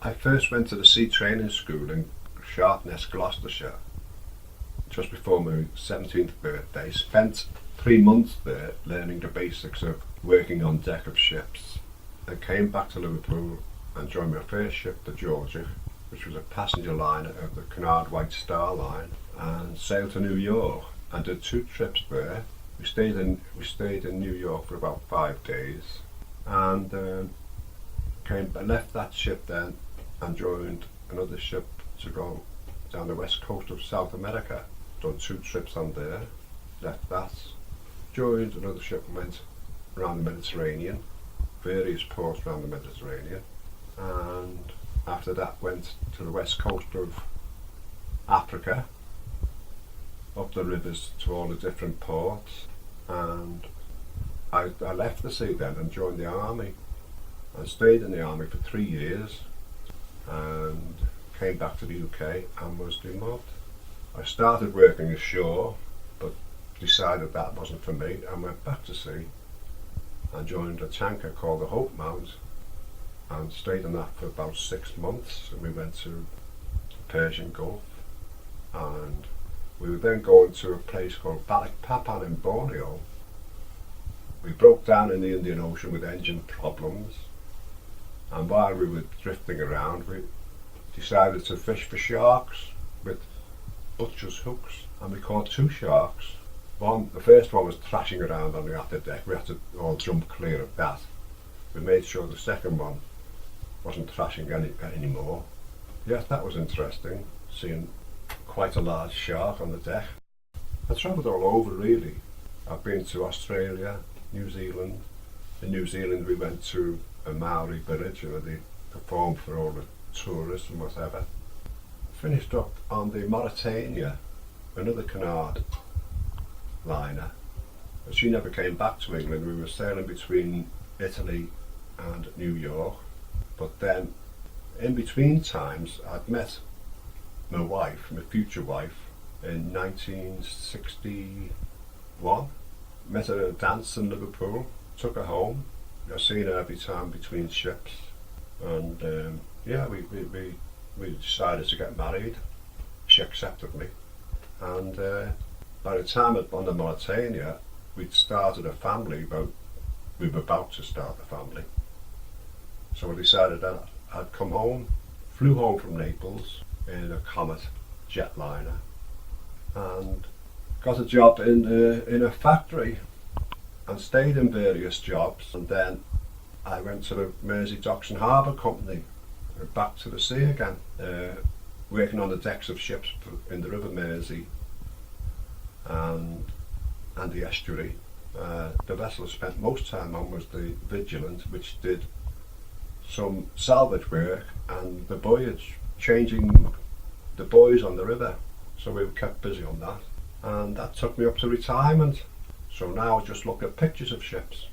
I first went to the sea training school in Sharpness, Gloucestershire, just before my 17th birthday. Spent 3 months there learning the basics of working on deck of ships. I came back to Liverpool and joined my first ship, the Georgia, which was a passenger liner of the Cunard White Star Line, and sailed to New York and did 2 trips there. We stayed in New York for about 5 days, and left that ship then and joined another ship to go down the west coast of South America. Done 2 trips on there, left that, joined another ship and went around the Mediterranean, various ports around the Mediterranean, and after that went to the west coast of Africa, up the rivers to all the different ports, and I left the sea then and joined the army and stayed in the army for 3 years and came back to the UK and was demobbed. I started working ashore but decided that wasn't for me and went back to sea and joined a tanker called the Hope Mount and stayed in that for about 6 months, and we went to the Persian Gulf, and we were then going to a place called Balikpapan in Borneo. We broke down in the Indian Ocean with engine problems, and while we were drifting around we decided to fish for sharks with butcher's hooks, and we caught 2 sharks. The first one was thrashing around on the after deck. We had to all jump clear of that. We made sure the second one wasn't thrashing anymore. Yes, that was interesting, seeing quite a large shark on the deck. I travelled all over really. I've been to Australia, New Zealand. In New Zealand we went to a Maori village where they performed for all the tourists and whatever. Finished up on the Mauritania, another Cunard liner. But she never came back to England. We were sailing between Italy and New York. But then, in between times, I'd met my wife, my future wife, in 1961. Met her at a dance in Liverpool, took her home. I've seen her every time between ships, and we decided to get married. She accepted me, and by the time on the Mauritania, we'd started a family. We were about to start a family. So I decided that I'd come home, flew home from Naples in a Comet jetliner, and got a job in a factory and stayed in various jobs, and then I went to the Mersey Docks and Harbour Company, back to the sea again, working on the decks of ships in the River Mersey and the estuary. The vessel I spent most time on was the Vigilant, which did some salvage work and the buoyage, changing the buoys on the river, so we were kept busy on that, and that took me up to retirement. So now I just look at pictures of ships.